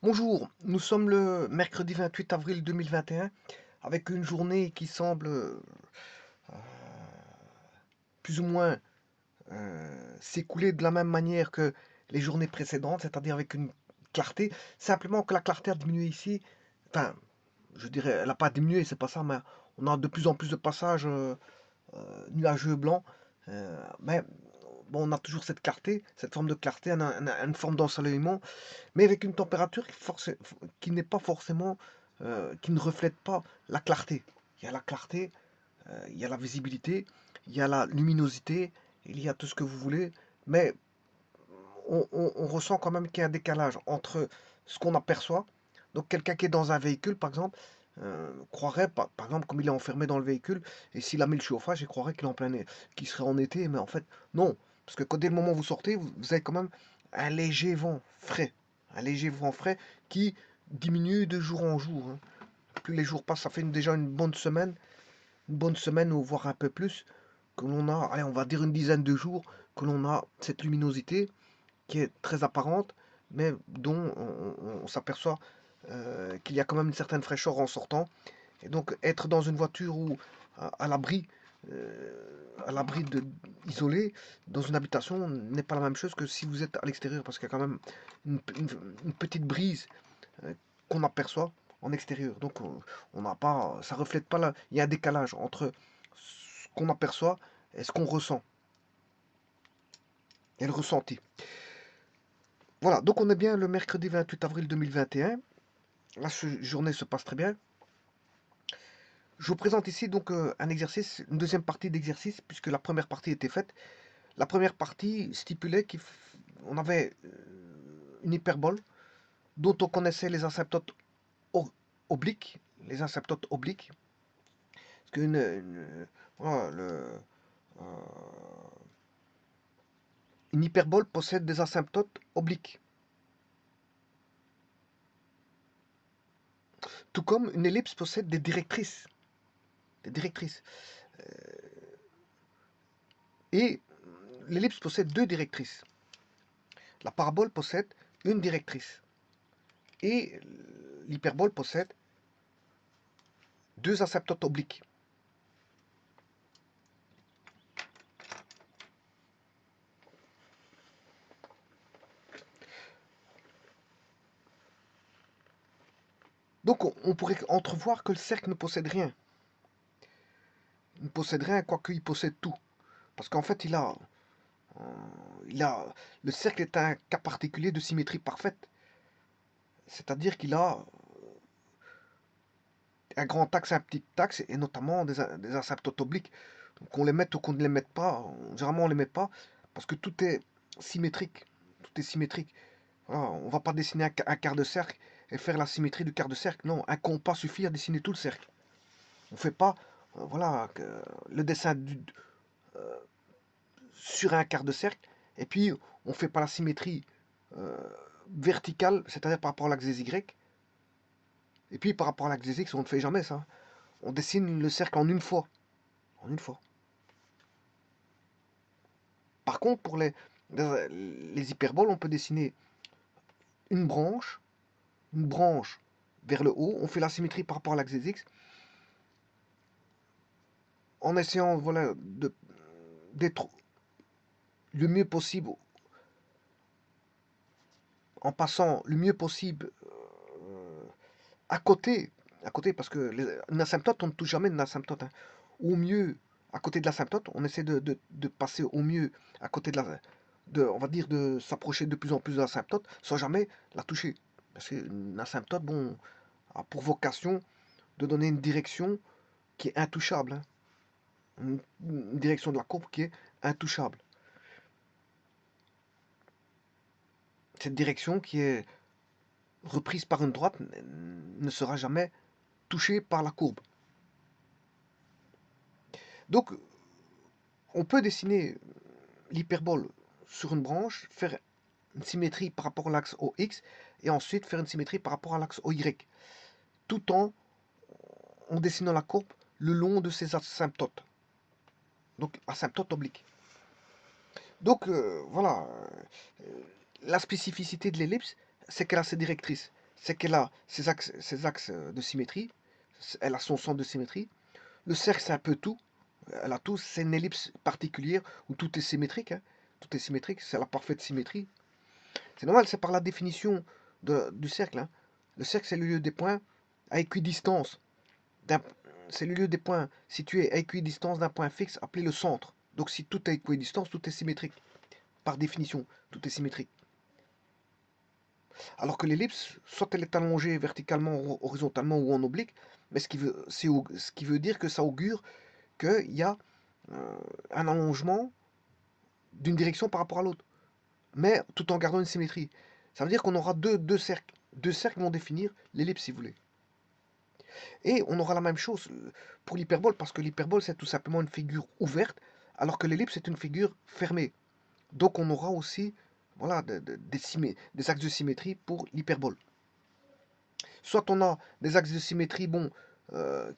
Bonjour, nous sommes le mercredi 28 avril 2021 avec une journée qui semble plus ou moins s'écouler de la même manière que les journées précédentes, c'est-à-dire avec une clarté. Simplement que la clarté a diminué ici. Enfin, je dirais, elle n'a pas diminué, c'est pas ça, mais on a de plus en plus de passages nuageux blancs. Mais bon, on a toujours cette clarté, cette forme de clarté, une forme d'ensoleillement, mais avec une température qui n'est pas forcément, qui ne reflète pas la clarté. Il y a la clarté, il y a la visibilité, il y a la luminosité, il y a tout ce que vous voulez, mais on ressent quand même qu'il y a un décalage entre ce qu'on aperçoit. Donc quelqu'un qui est dans un véhicule, par exemple, croirait, par exemple, comme il est enfermé dans le véhicule, et s'il a mis le chauffage, il croirait qu'il est qu'il serait en été, mais en fait, non. Parce que dès le moment où vous sortez, vous avez quand même un léger vent frais. Un léger vent frais qui diminue de jour en jour, hein. Plus les jours passent, ça fait déjà une bonne semaine, ou voire un peu plus, que l'on a, allez, on va dire une dizaine de jours, que l'on a cette luminosité qui est très apparente, mais dont on s'aperçoit qu'il y a quand même une certaine fraîcheur en sortant. Et donc être dans une voiture ou à l'abri, à l'abri de isolé dans une habitation n'est pas la même chose que si vous êtes à l'extérieur, parce qu'il y a quand même une petite brise euh, qu'on aperçoit en extérieur. Donc on n'a pas, ça reflète pas là. Il y a un décalage entre ce qu'on aperçoit et ce qu'on ressent et le ressenti. Voilà, donc on est bien le mercredi 28 avril 2021. La journée se passe très bien. Je vous présente ici donc un exercice, une deuxième partie d'exercice, puisque la première partie était faite. La première partie stipulait qu'on avait une hyperbole dont on connaissait les asymptotes obliques, les asymptotes obliques. Parce voilà, euh, une hyperbole possède des asymptotes obliques, tout comme une ellipse possède des directrices. Des directrices. Et l'ellipse possède deux directrices. La parabole possède une directrice. Et l'hyperbole possède deux asymptotes obliques. Donc on pourrait entrevoir que le cercle ne possède rien. Il ne possède rien, quoique il possède tout. Parce qu'en fait, euh, il a, le cercle est un cas particulier de symétrie parfaite. C'est-à-dire qu'il a un grand axe et un petit axe, et notamment des asymptotes obliques. Qu'on les mette ou qu'on ne les mette pas, généralement on ne les met pas, parce que tout est symétrique. Tout est symétrique. Voilà, on ne va pas dessiner un quart de cercle et faire la symétrie du quart de cercle. Non, un compas suffit à dessiner tout le cercle. On ne fait pas voilà, le dessin sur un quart de cercle, et puis on ne fait pas la symétrie euh, verticale, c'est-à-dire par rapport à l'axe des Y, et puis par rapport à l'axe des X, on ne fait jamais ça. On dessine le cercle en une fois. En une fois. Par contre, pour les hyperboles, on peut dessiner une une branche vers le haut, on fait la symétrie par rapport à l'axe des X, en essayant voilà, d'être le mieux possible, en passant le mieux possible à côté, à côté, parce que une asymptote, on ne touche jamais une asymptote, hein. Au mieux, à côté de l'asymptote, on essaie de passer au mieux à côté on va dire, de s'approcher de plus en plus de l'asymptote, sans jamais la toucher. Parce qu'une asymptote, bon, a pour vocation de donner une direction qui est intouchable, hein. Une direction de la courbe qui est intouchable. Cette direction qui est reprise par une droite ne sera jamais touchée par la courbe. Donc, on peut dessiner l'hyperbole sur une branche, faire une symétrie par rapport à l'axe OX, et ensuite faire une symétrie par rapport à l'axe OY, tout en dessinant la courbe le long de ces asymptotes. Donc, asymptote oblique. Donc, voilà, la spécificité de l'ellipse, c'est qu'elle a ses directrices. c'est qu'elle a ses axes de symétrie, elle a son centre de symétrie. Le cercle, c'est un peu tout, elle a tout, c'est une ellipse particulière où tout est symétrique, hein. Tout est symétrique, c'est la parfaite symétrie. C'est normal, c'est par la définition du cercle, hein. Le cercle, c'est le lieu des points à équidistance. C'est le lieu des points situés à équidistance d'un point fixe appelé le centre. Donc si tout est équidistance, tout est symétrique. Par définition, tout est symétrique. Alors que l'ellipse, soit elle est allongée verticalement, horizontalement ou en oblique, mais ce qui veut dire que ça augure qu'il y a un allongement d'une direction par rapport à l'autre, mais tout en gardant une symétrie. Ça veut dire qu'on aura deux cercles. Deux cercles vont définir l'ellipse, si vous voulez. Et on aura la même chose pour l'hyperbole, parce que l'hyperbole, c'est tout simplement une figure ouverte, alors que l'ellipse, c'est une figure fermée. Donc on aura aussi voilà, des axes de symétrie pour l'hyperbole. Soit on a des axes de symétrie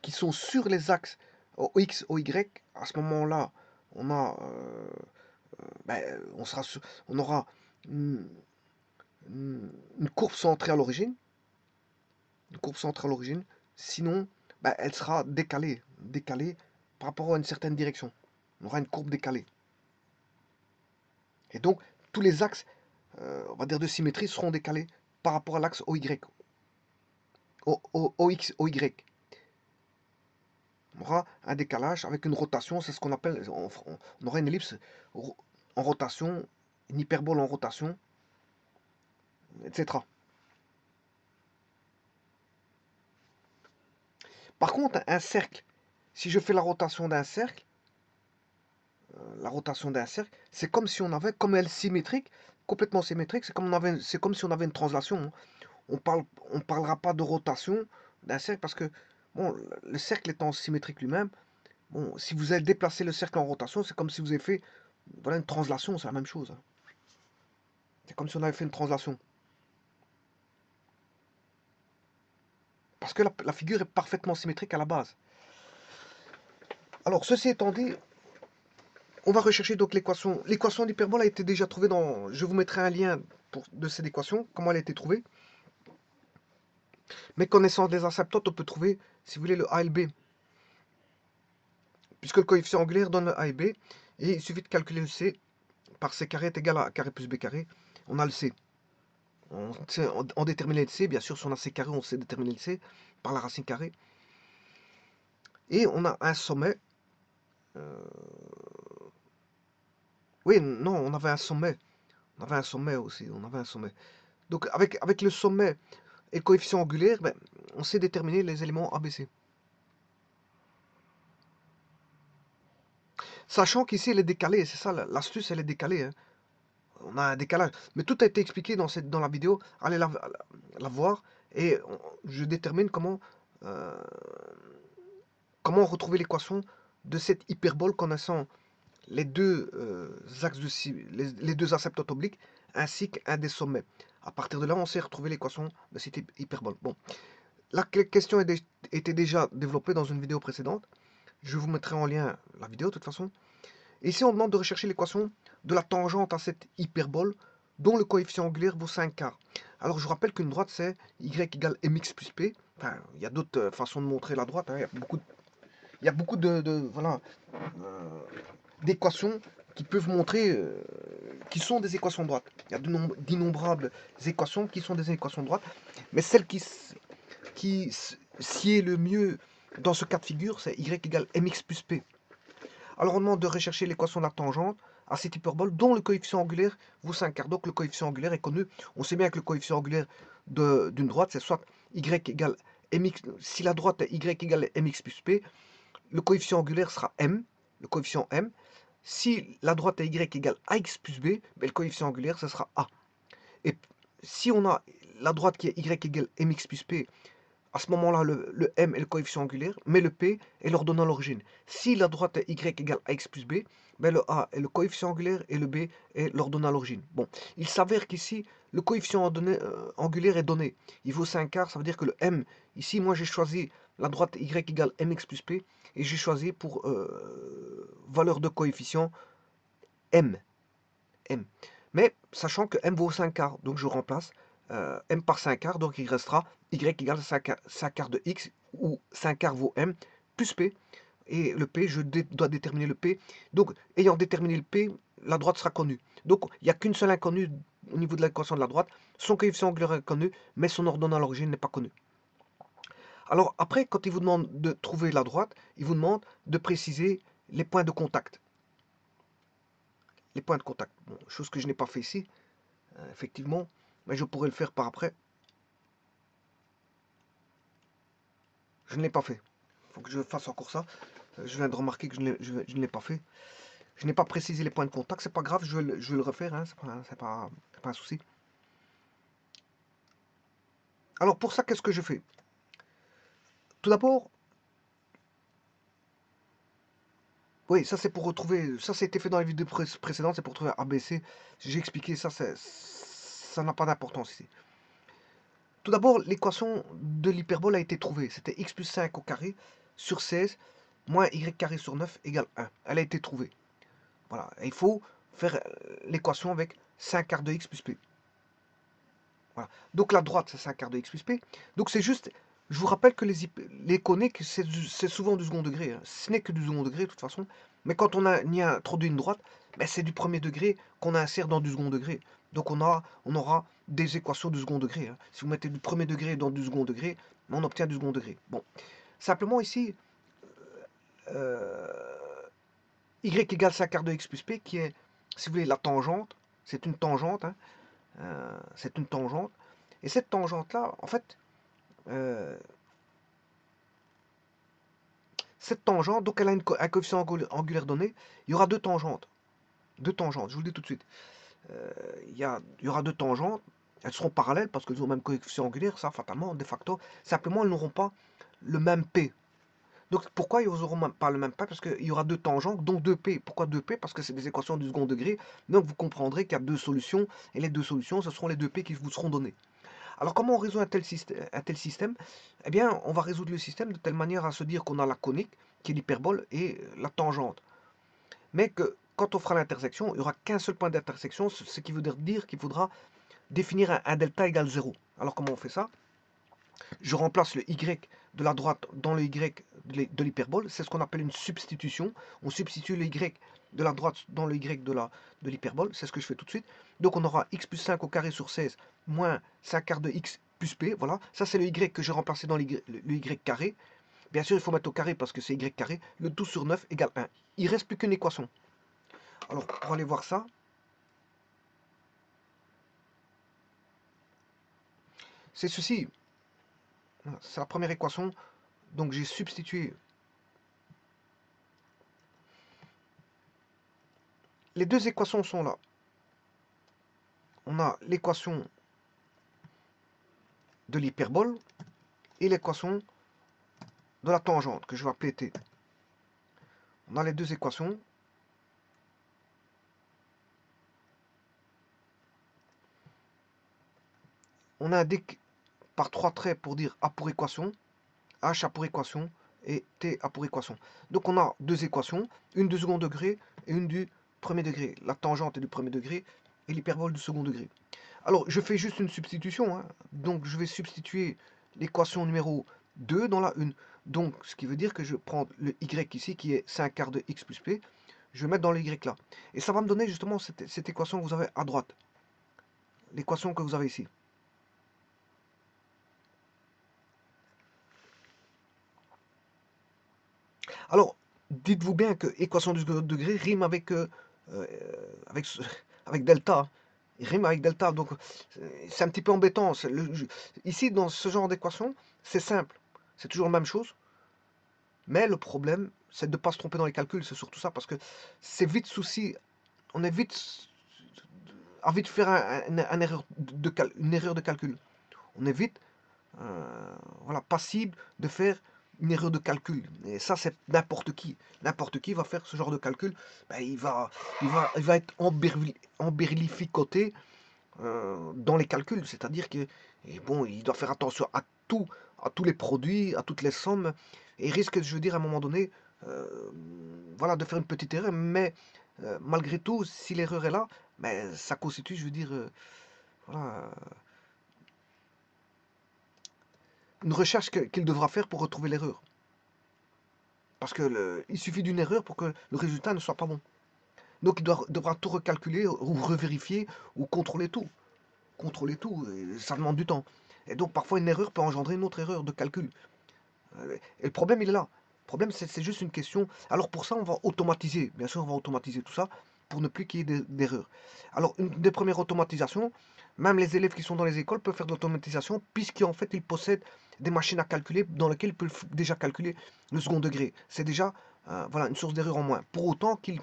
qui sont sur les axes OX, OY, à ce moment-là, on a, on aura une, une courbe centrée à l'origine, sinon elle sera décalée par rapport à une certaine direction. On aura une courbe décalée. Et donc, tous les axes, on va dire de symétrie, seront décalés par rapport à l'axe OY. OX, OY. On aura un décalage avec une rotation, c'est ce qu'on appelle, on aura une ellipse en rotation, une hyperbole en rotation, etc. Par contre, un cercle, si je fais la rotation d'un cercle, c'est comme si on avait, comme elle est symétrique, complètement symétrique, c'est comme si on avait une translation, hein. On parlera pas de rotation d'un cercle parce que bon, le cercle étant symétrique lui-même, bon, si vous avez déplacé le cercle en rotation, c'est comme si vous avez fait voilà, une translation, c'est la même chose, hein. C'est comme si on avait fait une translation. Parce que la figure est parfaitement symétrique à la base. Alors, ceci étant dit, on va rechercher donc l'équation. L'équation d'hyperbole a été déjà trouvée dans... Je vous mettrai un lien de cette équation, comment elle a été trouvée. Mais connaissant des asymptotes, on peut trouver, si vous voulez, le A et le B. Puisque le coefficient angulaire donne le A et B, et il suffit de calculer le C par C carré est égal à A carré plus B carré. On a le C. On détermine le C, bien sûr, si on a C carré, on sait déterminer le C par la racine carrée. Et on a un sommet. Oui, non, on avait un sommet. On avait un sommet aussi, on avait un sommet. Donc avec le sommet et le coefficient angulaire, on sait déterminer les éléments ABC. Sachant qu'ici, elle est décalée, c'est ça, l'astuce, elle est décalée, hein. On a un décalage. Mais tout a été expliqué dans la vidéo. Allez la voir et je détermine euh, comment retrouver l'équation de cette hyperbole connaissant les deux axes les deux asymptotes obliques ainsi qu'un des sommets. À partir de là, on sait retrouver l'équation de cette hyperbole. Bon, la question était déjà développée dans une vidéo précédente. Je vous mettrai en lien la vidéo de toute façon. Et ici, on demande de rechercher l'équation de la tangente à cette hyperbole dont le coefficient angulaire vaut 5 quarts. Alors, je rappelle qu'une droite, c'est y égale mx plus p. Enfin, il y a d'autres façons de montrer la droite, hein. Il y a beaucoup voilà, d'équations qui peuvent montrer qui sont des équations de droite. Il y a d'innombrables équations qui sont des équations de droite. Mais celle qui sied le mieux dans ce cas de figure, c'est y égale mx plus p. Alors on demande de rechercher l'équation de la tangente à cette hyperbole dont le coefficient angulaire vaut 5 quarts. Donc le coefficient angulaire est connu. On sait bien que le coefficient angulaire d'une droite, c'est soit y égale mx. Si la droite est y égale mx plus p, le coefficient angulaire sera m, le coefficient m. Si la droite est y égale ax plus b, le coefficient angulaire, ce sera a. Et si on a la droite qui est y égale mx plus p, à ce moment-là, le m est le coefficient angulaire, mais le p est l'ordonnée à l'origine. Si la droite est y égale ax plus b, le a est le coefficient angulaire et le b est l'ordonnée à l'origine. Bon, il s'avère qu'ici, le coefficient angulaire est donné. Il vaut 5 quarts, ça veut dire que le m, ici, moi j'ai choisi la droite y égale mx plus p, et j'ai choisi pour valeur de coefficient m. Mais sachant que m vaut 5 quarts, donc je remplace m par 5 quarts, donc il restera y égale 5 quarts de x, où 5 quarts vaut m, plus p, et le p, je dois déterminer le p, donc ayant déterminé le p, la droite sera connue. Donc il n'y a qu'une seule inconnue au niveau de l'équation de la droite, son coefficient angulaire est connu, mais son ordonnée à l'origine n'est pas connu. Alors après, quand il vous demande de trouver la droite, il vous demande de préciser les points de contact. Les points de contact, bon, chose que je n'ai pas fait ici, effectivement, mais je pourrais le faire par après. Je ne l'ai pas fait. Il faut que je fasse encore ça. Je viens de remarquer que je ne l'ai pas fait. Je n'ai pas précisé les points de contact, c'est pas grave, je vais le refaire, hein, c'est pas un souci. Alors pour ça, qu'est-ce que je fais? Tout d'abord, oui, ça c'est pour retrouver, ça c'était fait dans les vidéos précédentes, c'est pour trouver ABC. J'ai expliqué ça, ça n'a pas d'importance ici. Tout d'abord, l'équation de l'hyperbole a été trouvée. C'était x plus 5 au carré sur 16 moins y carré sur 9 égale 1. Elle a été trouvée. Voilà. Et il faut faire l'équation avec 5 quarts de x plus p. Voilà. Donc la droite, c'est 5 quarts de x plus p. Donc c'est juste, je vous rappelle que les coniques, c'est souvent du second degré. Hein. Ce n'est que du second degré de toute façon. Mais quand on y a introduit une droite, ben c'est du premier degré qu'on insère dans du second degré. Donc on aura des équations du second degré. Hein. Si vous mettez du premier degré dans du second degré, on obtient du second degré. Bon. Simplement ici, euh, y égale 5 quarts de x plus p, qui est, si vous voulez, la tangente. C'est une tangente. Hein. C'est une tangente. Et cette tangente-là, en fait, euh, cette tangente, donc elle a un coefficient angulaire donné, il y aura deux tangentes. Deux tangentes, je vous le dis tout de suite. Il y aura deux tangentes, elles seront parallèles parce qu'elles ont le même coefficient angulaire, ça, fatalement, de facto. Simplement, elles n'auront pas le même P. Donc pourquoi ils n'auront pas le même P? Parce qu'il y aura deux tangentes, donc deux P. Pourquoi deux P? Parce que c'est des équations du second degré. Donc vous comprendrez qu'il y a deux solutions, et les deux solutions, ce seront les deux P qui vous seront données. Alors comment on résout un tel système? Eh bien, on va résoudre le système de telle manière à se dire qu'on a la conique, qui est l'hyperbole, et la tangente. Mais que quand on fera l'intersection, il n'y aura qu'un seul point d'intersection, ce qui veut dire qu'il faudra définir un delta égale 0. Alors comment on fait ça? Je remplace le y de la droite dans le y de l'hyperbole, c'est ce qu'on appelle une substitution. On substitue le y de la droite dans le y de l'hyperbole, c'est ce que je fais tout de suite. Donc on aura x plus 5 au carré sur 16 moins 5 quarts de x plus p, voilà. Ça c'est le y que j'ai remplacé dans le y carré. Bien sûr, il faut mettre au carré parce que c'est y carré. Le tout sur 9 égale 1. Il ne reste plus qu'une équation. Alors, pour aller voir ça, c'est ceci. C'est la première équation. Donc j'ai substitué les deux équations sont là. On a l'équation de l'hyperbole et l'équation de la tangente que je vais appeler t. On a les deux équations. On indique par trois traits pour dire A pour équation, H A pour équation et T A pour équation. Donc on a deux équations, une du second degré et une du premier degré. La tangente est du premier degré et l'hyperbole du second degré. Alors je fais juste une substitution. Hein. Donc je vais substituer l'équation numéro 2 dans la 1. Donc ce qui veut dire que je prends le y ici qui est 5 quarts de x plus p. Je vais mettre dans le y là. Et ça va me donner justement cette équation que vous avez à droite. L'équation que vous avez ici. Alors, dites-vous bien que équation du second degré rime euh, avec, avec delta. Il rime avec delta, donc c'est un petit peu embêtant. Ici, dans ce genre d'équation, c'est simple. C'est toujours la même chose. Mais le problème, c'est de ne pas se tromper dans les calculs. C'est surtout ça, parce que c'est vite souci. On est vite à vite faire une erreur de calcul. On est vite voilà, passible de faire une erreur de calcul. Et ça, c'est n'importe qui. N'importe qui va faire ce genre de calcul. Ben, il va être emberlificoté dans les calculs. C'est-à-dire que bon, il doit faire attention tout, à tous les produits, à toutes les sommes. Et il risque, je veux dire, à un moment donné, euh, voilà, de faire une petite erreur. Mais malgré tout, si l'erreur est là, ben, ça constitue, je veux dire, voilà, une recherche qu'il devra faire pour retrouver l'erreur. Parce que il suffit d'une erreur pour que le résultat ne soit pas bon. Donc il devra tout recalculer ou revérifier ou contrôler tout. Contrôler tout, et ça demande du temps. Et donc parfois une erreur peut engendrer une autre erreur de calcul. Et le problème il est là. Le problème c'est juste une question. Alors pour ça on va automatiser. Bien sûr on va automatiser tout ça pour ne plus qu'il y ait d'erreurs. Alors une des premières automatisations, même les élèves qui sont dans les écoles peuvent faire de l'automatisation puisqu'en fait ils possèdent des machines à calculer dans lesquelles ils peuvent déjà calculer le second degré. C'est déjà voilà, une source d'erreur en moins. Pour autant qu'ils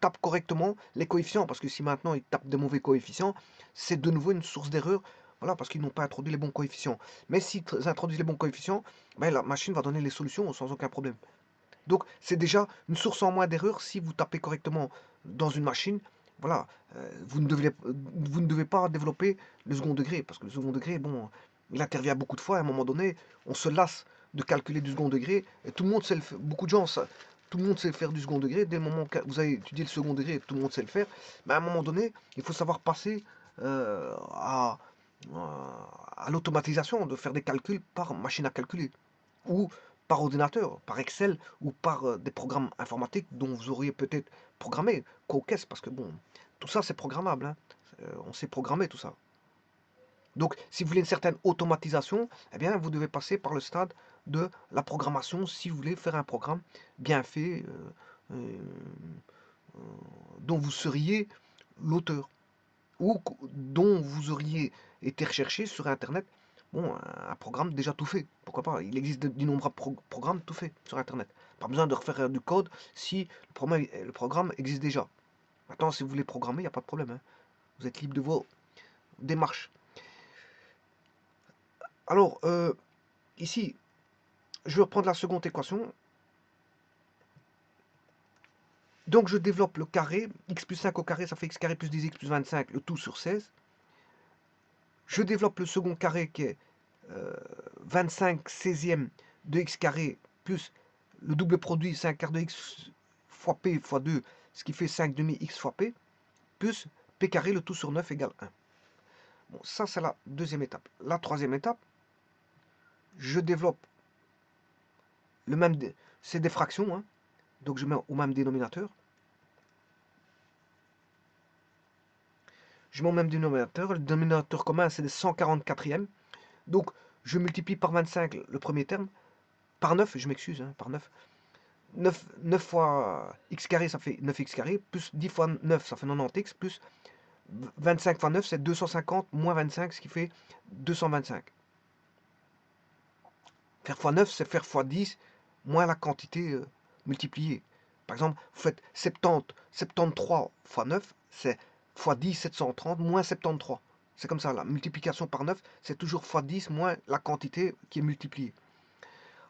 tapent correctement les coefficients, parce que si maintenant ils tapent des mauvais coefficients, c'est de nouveau une source d'erreur, voilà, parce qu'ils n'ont pas introduit les bons coefficients. Mais s'ils introduisent les bons coefficients, ben, la machine va donner les solutions sans aucun problème. Donc c'est déjà une source en moins d'erreur si vous tapez correctement dans une machine. Voilà, vous ne devez pas développer le second degré, parce que le second degré, bon, il intervient beaucoup de fois, à un moment donné, on se lasse de calculer du second degré, et tout le monde sait le faire, beaucoup de gens, tout le monde sait faire du second degré, dès le moment que vous avez étudié le second degré, tout le monde sait le faire, mais à un moment donné, il faut savoir passer euh, à, à l'automatisation, de faire des calculs par machine à calculer, ou par ordinateur, par Excel, ou par des programmes informatiques dont vous auriez peut-être programmé, Cocast, parce que bon, tout ça c'est programmable, hein. On sait programmer tout ça. Donc, si vous voulez une certaine automatisation, eh bien, vous devez passer par le stade de la programmation si vous voulez faire un programme bien fait euh, dont vous seriez l'auteur ou dont vous auriez été recherché sur Internet. Bon, un programme déjà tout fait, pourquoi pas. Il existe d'innombrables programmes tout faits sur Internet. Pas besoin de refaire du code si le programme existe déjà. Maintenant, si vous voulez programmer, il n'y a pas de problème, hein. Vous êtes libre de vos démarches. Alors, ici, je vais reprendre la seconde équation. Donc, je développe le carré. X plus 5 au carré, ça fait x carré plus 10x plus 25, le tout sur 16. Je développe le second carré qui est 25 16e de x carré plus le double produit 5 quart de x fois p fois 2, ce qui fait 5 demi x fois p, plus p carré, le tout sur 9 égale 1. Bon, ça c'est la deuxième étape. La troisième étape, je développe le même, c'est des fractions, hein, donc je mets au même dénominateur. Je mets au même dénominateur, le dénominateur commun c'est des 144e, donc je multiplie par 25 le premier terme, par 9, je m'excuse, hein, par 9. 9 fois x carré, ça fait 9x carré, plus 10 fois 9, ça fait 90x, plus 25 fois 9, c'est 250, moins 25, ce qui fait 225. Faire fois 9, c'est faire fois 10, moins la quantité multipliée. Par exemple, vous faites 73 fois 9, c'est fois 10, 730, moins 73. C'est comme ça, la multiplication par 9, c'est toujours fois 10, moins la quantité qui est multipliée.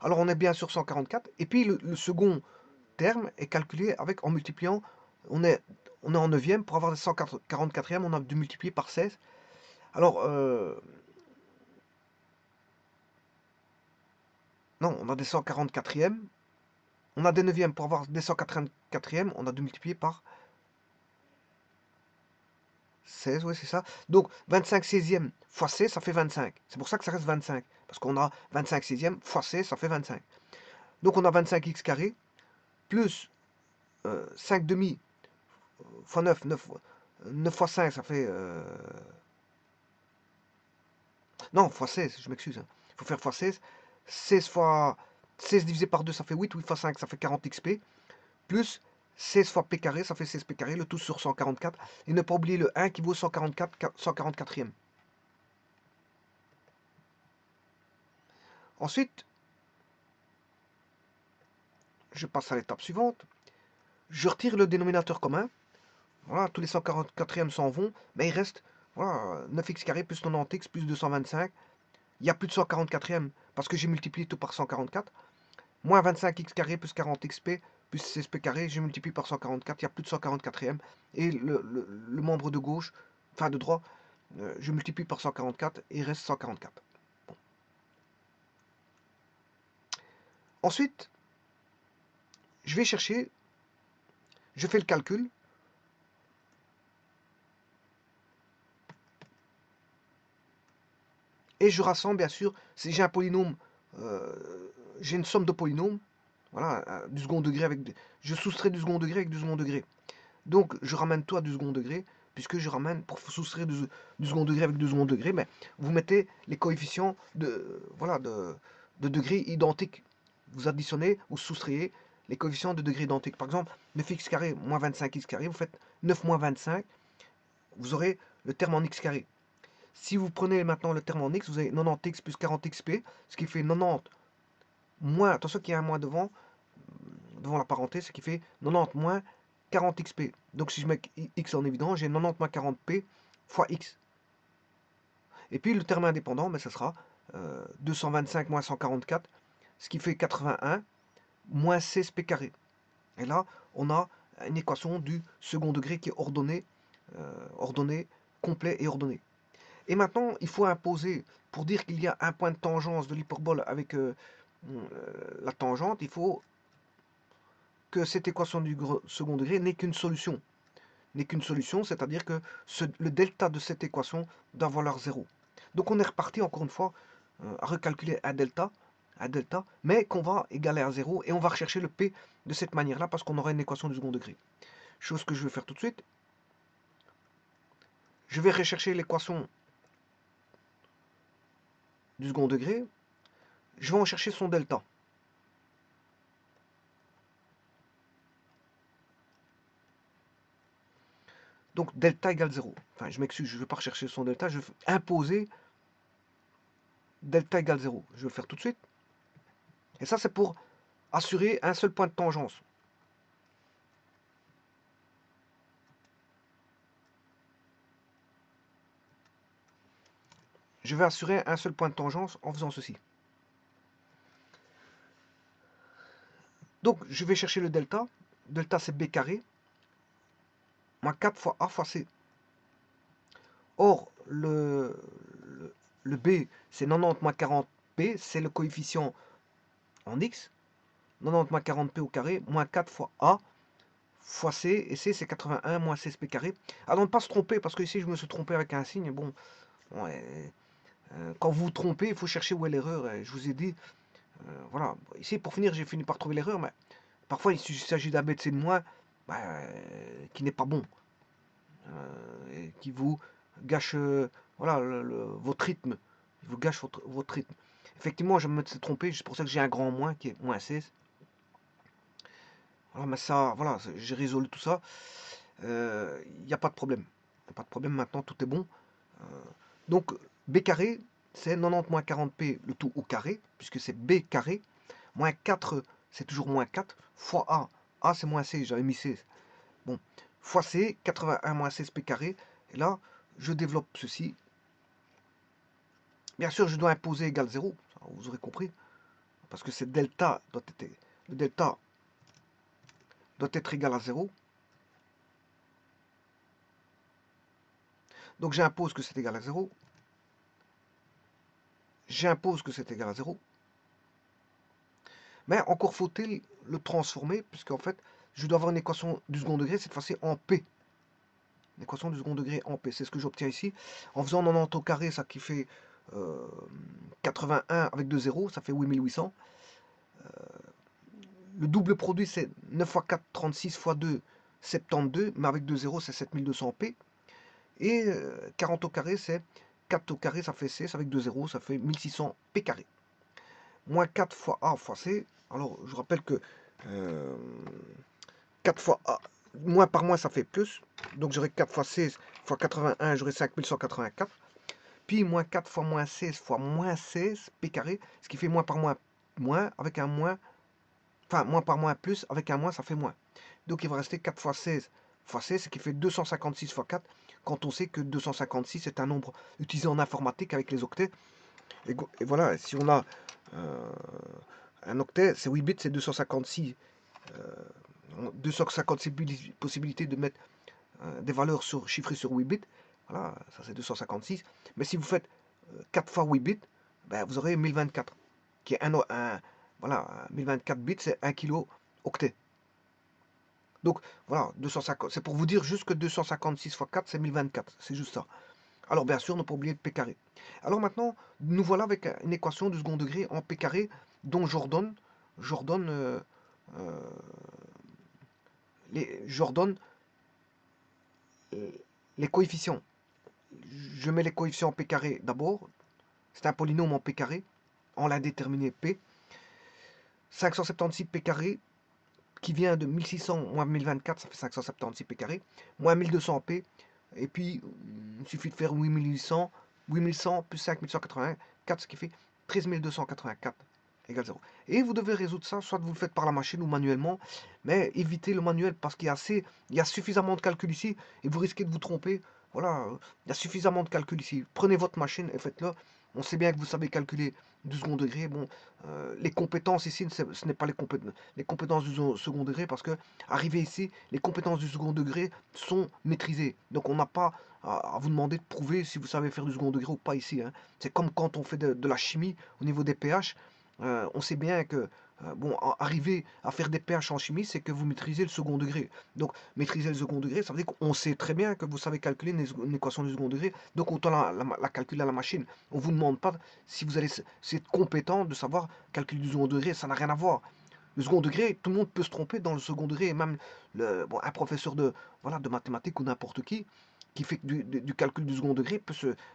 Alors on est bien sur 144, et puis le second terme est calculé en multipliant, on est en neuvième, pour avoir des 144e, on a dû multiplier par 16. Alors, non, on a des 144e, on a des neuvièmes, pour avoir des 144e, on a dû multiplier par 16, ouais c'est ça. Donc 25 16e fois 16, ça fait 25. C'est pour ça que ça reste 25, parce qu'on a 25 16e fois 16, ça fait 25. Donc on a 25x carré, plus 5 demi fois 9, 9 fois 5, ça fait... non, fois 16, je m'excuse. Il faut faire fois 16. 16 fois 16 divisé par 2, ça fait 8. 8 fois 5, ça fait 40 xp. Plus 16 fois p carré, ça fait 16 p carré, le tout sur 144. Et ne pas oublier le 1 qui vaut 144e. Ensuite, je passe à l'étape suivante. Je retire le dénominateur commun. Voilà, tous les 144e s'en vont. Mais il reste voilà, 9x carré plus 90x plus 225. Il n'y a plus de 144e parce que j'ai multiplié tout par 144. Moins 25x carré plus 40xp plus 16p carré, je multiplie par 144, il n'y a plus de 144e. Et le membre de gauche, enfin de droit, je multiplie par 144 et il reste 144. Bon. Ensuite, je vais chercher, je fais le calcul. Et je rassemble, bien sûr, si j'ai un polynôme, j'ai une somme de polynômes, voilà, du second degré je soustrais du second degré avec du second degré. Donc, je ramène tout à du second degré, puisque je ramène, pour soustraire du second degré avec du second degré, mais vous mettez les coefficients voilà, de degrés identiques. Vous additionnez ou soustrayez les coefficients de degrés identiques. Par exemple, 9x carré moins 25x carré, vous faites 9 moins 25, vous aurez le terme en x carré. Si vous prenez maintenant le terme en x, vous avez 90x plus 40xp, ce qui fait 90 moins, attention qu'il y a un moins devant la parenthèse, ce qui fait 90 moins 40xp. Donc si je mets x en évidence, j'ai 90 moins 40p fois x. Et puis le terme indépendant, mais ce sera 225 moins 144, ce qui fait 81 moins 16p carré. Et là, on a une équation du second degré qui est ordonnée, complet et ordonné. Et maintenant, il faut imposer, pour dire qu'il y a un point de tangence de l'hyperbole avec la tangente, il faut que cette équation du second degré n'est qu'une solution. N'est qu'une solution, c'est-à-dire que le delta de cette équation doit valoir 0. Donc on est reparti encore une fois à recalculer un delta, mais qu'on va égaler à 0, et on va rechercher le P de cette manière-là, parce qu'on aura une équation du second degré. Chose que je vais faire tout de suite. Je vais rechercher l'équation du second degré. Je vais en chercher son delta. Donc delta égale 0. Enfin, je m'excuse, je ne vais pas rechercher son delta, je vais imposer delta égale 0. Je vais le faire tout de suite. Et ça, c'est pour assurer un seul point de tangence. Je vais assurer un seul point de tangence en faisant ceci. Donc, je vais chercher le delta. Delta, c'est b carré, moins 4 fois a fois c. Or, le b, c'est 90 moins 40p, c'est le coefficient en x. 90 moins 40p au carré, moins 4 fois a fois c, et c, c'est 81 moins 16p carré. Alors, ne pas se tromper, parce que ici, je me suis trompé avec un signe. Bon, ouais, quand vous vous trompez, il faut chercher où est l'erreur. Je vous ai dit, voilà. Ici, pour finir, j'ai fini par trouver l'erreur, mais parfois, il s'agit d'un bêtise de moins qui n'est pas bon, et qui vous gâche voilà, votre rythme. Il vous gâche votre rythme. Effectivement, je me suis trompé, c'est pour ça que j'ai un grand moins qui est moins 16. Voilà, mais ça, voilà, j'ai résolu tout ça. Il n'y a pas de problème. Il n'y a pas de problème, maintenant, tout est bon. Donc, b carré, c'est 90 moins 40p, le tout au carré, puisque c'est b carré, moins 4, c'est toujours moins 4, fois a. A, c'est moins 16, j'avais mis 16. Bon, fois c, 81 moins 16p carré. Et là, je développe ceci. Bien sûr, je dois imposer égal 0, vous aurez compris, parce que le delta doit être égal à 0. Donc j'impose que c'est égal à 0. J'impose que c'est égal à 0. Mais encore faut-il le transformer, puisqu'en fait, je dois avoir une équation du second degré, cette fois-ci en P. Une équation du second degré en P, c'est ce que j'obtiens ici. En faisant 90 au carré, ça qui fait 81 avec 2 zéros, ça fait 8800. Le double produit, c'est 9 fois 4, 36 fois 2, 72, mais avec 2 zéros, c'est 7200p. Et 40 au carré, c'est 4 au carré, ça fait 6, avec 2 zéros, ça fait 1600p carré. Moins 4 fois A fois C. Alors, je rappelle que 4 fois A, moins par moins, ça fait plus. Donc, j'aurai 4 fois 16 fois 81, j'aurai 5184. Puis, moins 4 fois moins 16 fois moins 16, P carré, ce qui fait moins par moins, moins, avec un moins, enfin, moins par moins plus, avec un moins, ça fait moins. Donc, il va rester 4 fois 16 fois 16, ce qui fait 256 fois 4, quand on sait que 256 est un nombre utilisé en informatique avec les octets. Et voilà, si on a un octet, c'est 8 bits, c'est 256. 256 possibilités de mettre des valeurs chiffrées sur 8 bits. Voilà, ça c'est 256. Mais si vous faites 4 fois 8 bits, ben, vous aurez 1024. Qui est voilà, 1024 bits, c'est 1 kilo octet. Donc voilà, 250. C'est pour vous dire juste que 256 fois 4, c'est 1024. C'est juste ça. Alors bien sûr, ne pas oublier le p carré. Alors maintenant, nous voilà avec une équation du second degré en p carré dont j'ordonne euh, j'ordonne euh, les coefficients. Je mets les coefficients en p carré d'abord. C'est un polynôme en p carré, en l'indéterminé p. 576 p carré qui vient de 1600 moins 1024, ça fait 576 p carré, moins 1200 p, et puis il suffit de faire 8100 plus 5184, ce qui fait 13284 égale 0. Et vous devez résoudre ça, soit vous le faites par la machine ou manuellement, mais évitez le manuel parce il y a suffisamment de calculs ici, et vous risquez de vous tromper. Voilà, il y a suffisamment de calculs ici. Prenez votre machine et faites-le. On sait bien que vous savez calculer du second degré. Bon, les compétences ici, ce n'est pas les compétences du second degré parce que, arrivé ici, les compétences du second degré sont maîtrisées. Donc on n'a pas à vous demander de prouver si vous savez faire du second degré ou pas ici, hein. C'est comme quand on fait de la chimie au niveau des pH. On sait bien que, bon, arriver à faire des pH en chimie, c'est que vous maîtrisez le second degré. Donc, maîtriser le second degré, ça veut dire qu'on sait très bien que vous savez calculer une équation du second degré, donc autant la calculer à la machine. On ne vous demande pas si vous allez être compétent de savoir calculer du second degré, ça n'a rien à voir. Le second degré, tout le monde peut se tromper dans le second degré, et même bon, un professeur voilà, de mathématiques ou n'importe qui fait du calcul du second degré,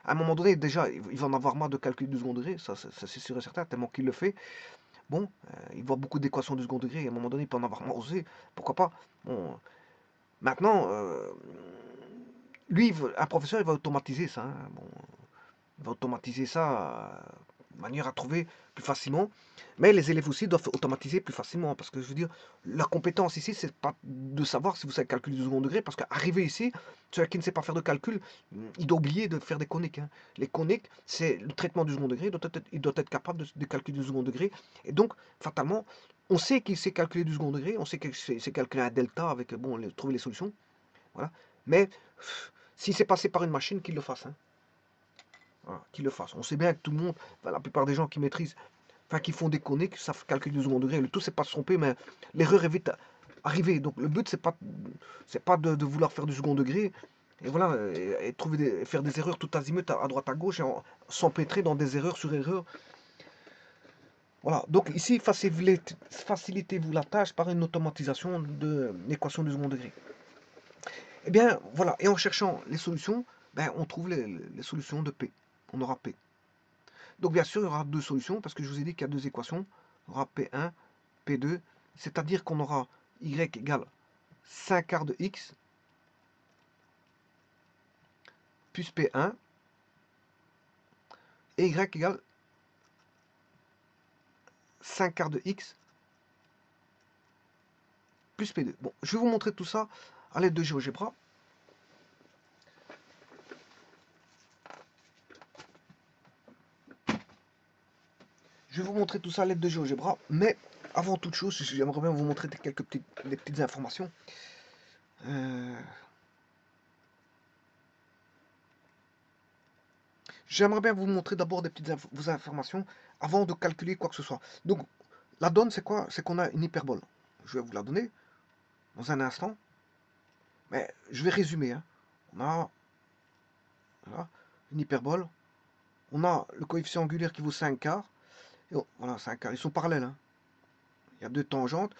à un moment donné, déjà, il va en avoir marre de calculer du second degré, ça c'est sûr et certain, tellement qu'il le fait. Bon, il voit beaucoup d'équations du second degré, et à un moment donné, il peut en avoir marre aussi, pourquoi pas. Bon, maintenant, lui, un professeur, il va automatiser ça, hein. Bon, il va automatiser ça de manière à trouver plus facilement. Mais les élèves aussi doivent automatiser plus facilement. Parce que je veux dire, la compétence ici, c'est pas de savoir si vous savez calculer du second degré. Parce qu'arriver ici, celui qui ne sait pas faire de calcul, il doit oublier de faire des coniques, hein. Les coniques, c'est le traitement du second degré. Il doit être capable de calculer du second degré. Et donc, fatalement, on sait qu'il sait calculer du second degré. On sait qu'il sait calculer un delta avec, bon, trouver les solutions. Voilà. Mais si c'est passé par une machine, qu'il le fasse, hein. Voilà, qu'il le fasse. On sait bien que tout le monde, enfin, la plupart des gens qui maîtrisent, enfin qui font des coniques, savent calculer du second degré. Le tout, c'est pas de se tromper, mais l'erreur est vite arrivée. Donc le but, c'est pas de vouloir faire du second degré. Et voilà, et faire des erreurs tout azimut à droite à gauche et s'empêtrer dans des erreurs sur erreurs. Voilà, donc ici, facilitez-vous la tâche par une automatisation de l'équation du second degré. Et bien, voilà, et en cherchant les solutions, ben, on trouve les solutions de P. On aura P. Donc bien sûr, il y aura deux solutions, parce que je vous ai dit qu'il y a deux équations. On aura P1, P2, c'est-à-dire qu'on aura Y égale 5 quarts de X plus P1, et Y égale 5 quarts de X plus P2. Bon, je vais vous montrer tout ça à l'aide de GeoGebra. Je vais vous montrer tout ça à l'aide de GeoGebra, mais avant toute chose, j'aimerais bien vous montrer des petites informations. J'aimerais bien vous montrer d'abord des petites vos informations avant de calculer quoi que ce soit. Donc, la donne, c'est quoi? C'est qu'on a une hyperbole. Je vais vous la donner dans un instant. Mais je vais résumer, hein. On a voilà, une hyperbole. On a le coefficient angulaire qui vaut 5 quarts. Et voilà, 5 quarts. Ils sont parallèles, hein. Il y a deux tangentes,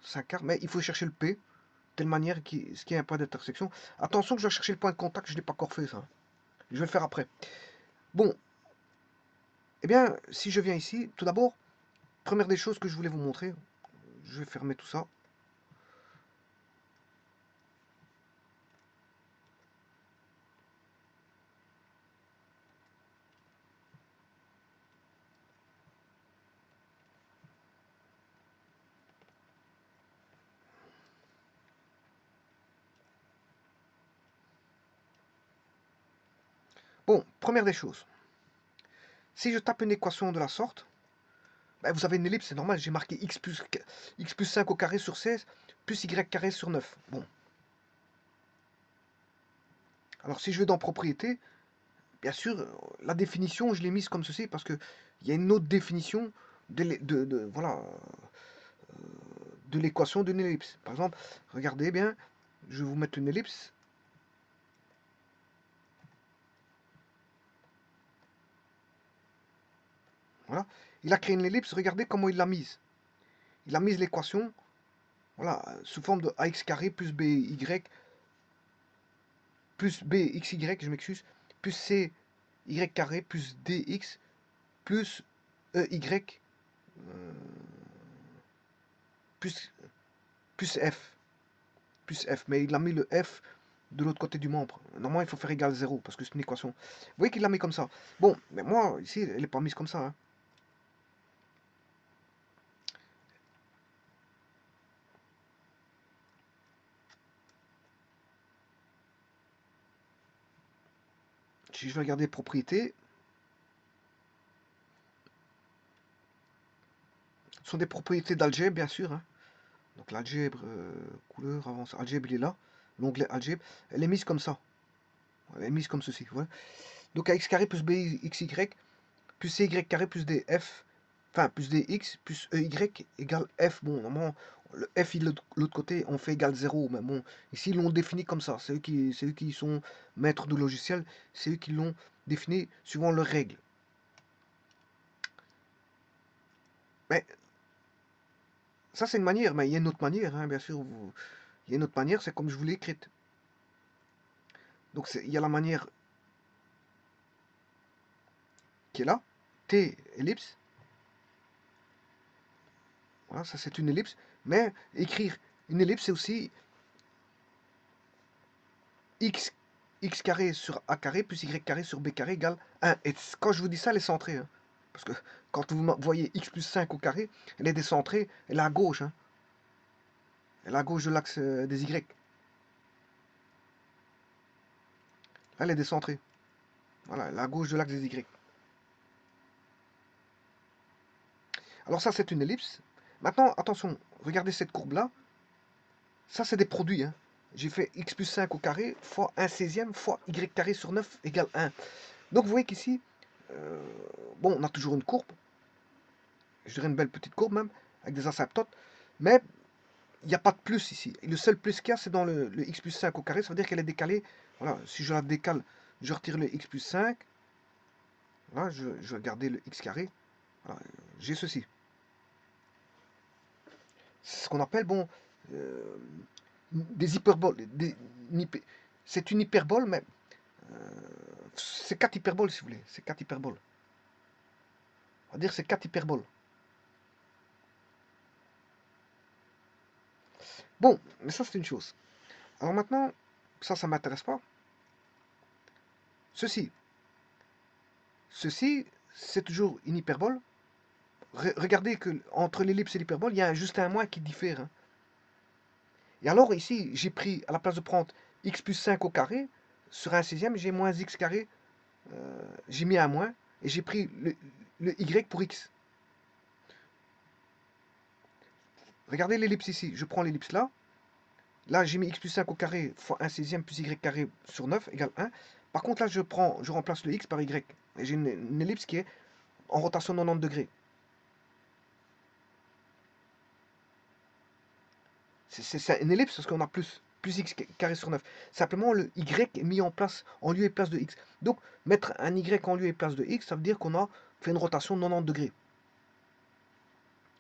5 quarts. Mais il faut chercher le P, de telle manière qu'il y ait un point d'intersection. Attention que je dois chercher le point de contact, je ne l'ai pas encore fait, ça. Je vais le faire après. Bon. Eh bien, si je viens ici, tout d'abord, première des choses que je voulais vous montrer, je vais fermer tout ça. Bon, première des choses. Si je tape une équation de la sorte, ben vous avez une ellipse, c'est normal, j'ai marqué x plus 5 au carré sur 16, plus y carré sur 9. Bon. Alors si je vais dans propriété, bien sûr, la définition, je l'ai mise comme ceci, parce qu'il y a une autre définition voilà, de l'équation d'une ellipse. Par exemple, regardez bien, je vais vous mettre une ellipse. Voilà. Il a créé une ellipse, regardez comment il l'a mise. Il a mis l'équation, voilà, sous forme de ax carré plus by plus bxy, je m'excuse, plus cy carré plus dx plus ey plus, plus f. Plus f. Mais il a mis le f de l'autre côté du membre. Normalement, il faut faire égal 0 parce que c'est une équation. Vous voyez qu'il l'a mis comme ça. Bon, mais moi, ici, elle n'est pas mise comme ça. Hein. Si je vais regarder propriétés, ce sont des propriétés d'algèbre, bien sûr. Hein. Donc l'algèbre, couleur, avance, algèbre, il est là. L'onglet algèbre, elle est mise comme ça. Elle est mise comme ceci. Voilà. Donc ax carré plus bxy plus cy carré plus df, enfin plus dx plus ey égale f. Bon, normalement, le f, il est de l'autre côté, on fait égal 0. Mais bon, ici, ils l'ont défini comme ça. C'est eux qui sont maîtres du logiciel. C'est eux qui l'ont défini suivant leurs règles. Mais ça, c'est une manière. Mais il y a une autre manière, hein, bien sûr. Il y a une autre manière, c'est comme je vous l'ai écrite. Donc, il y a la manière qui est là. T, ellipse. Voilà, ça, c'est une ellipse. Mais écrire une ellipse, c'est aussi x carré sur a carré plus y carré sur b carré égale 1. Et quand je vous dis ça, elle est centrée. Hein. Parce que quand vous voyez x plus 5 au carré, elle est décentrée, elle est à gauche. Hein. Elle est à gauche de l'axe des y. Là, elle est décentrée. Voilà, elle est à gauche de l'axe des y. Alors ça, c'est une ellipse. Maintenant, attention, regardez cette courbe-là. Ça, c'est des produits. Hein. J'ai fait x plus 5 au carré fois 1/16 fois y carré sur 9 égale 1. Donc vous voyez qu'ici, bon, on a toujours une courbe. Je dirais une belle petite courbe même, avec des asymptotes. Mais il n'y a pas de plus ici. Et le seul plus qu'il y a, c'est dans le x plus 5 au carré. Ça veut dire qu'elle est décalée. Voilà, si je la décale, je retire le x plus 5. Voilà, je vais garder le x carré. Voilà, j'ai ceci. C'est ce qu'on appelle, bon, des hyperboles. C'est une hyperbole, mais c'est 4 hyperboles, si vous voulez. C'est 4 hyperboles. On va dire c'est 4 hyperboles. Bon, mais ça, c'est une chose. Alors maintenant, ça m'intéresse pas. Ceci. Ceci, c'est toujours une hyperbole. Regardez que entre l'ellipse et l'hyperbole, il y a juste un moins qui diffère. Hein. Et alors ici, j'ai pris, à la place de prendre x plus 5 au carré, sur 1/16, j'ai moins x carré, j'ai mis un moins, et j'ai pris le y pour x. Regardez l'ellipse ici, je prends l'ellipse là. Là, j'ai mis x plus 5 au carré fois 1/16 plus y carré sur 9 égale 1. Par contre, là, je remplace le x par y. Et j'ai une ellipse qui est en rotation 90 degrés. C'est une ellipse parce qu'on a plus x carré sur 9. Simplement, le y est mis en place, en lieu et place de x. Donc, mettre un y en lieu et place de x, ça veut dire qu'on a fait une rotation de 90 degrés.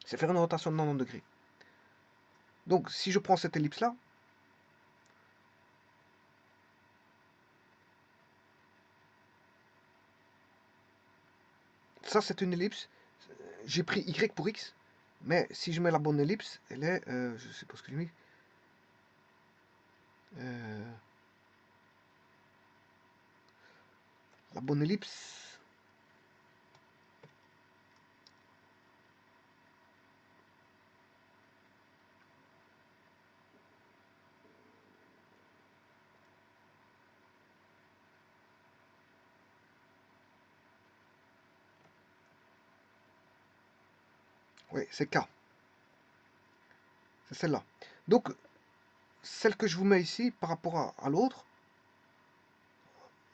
C'est faire une rotation de 90 degrés. Donc, si je prends cette ellipse-là, ça c'est une ellipse. J'ai pris y pour x, mais si je mets la bonne ellipse, elle est, je sais pas ce que j'ai mis, la bonne ellipse, oui, c'est K, c'est celle-là. Donc, celle que je vous mets ici par rapport à l'autre,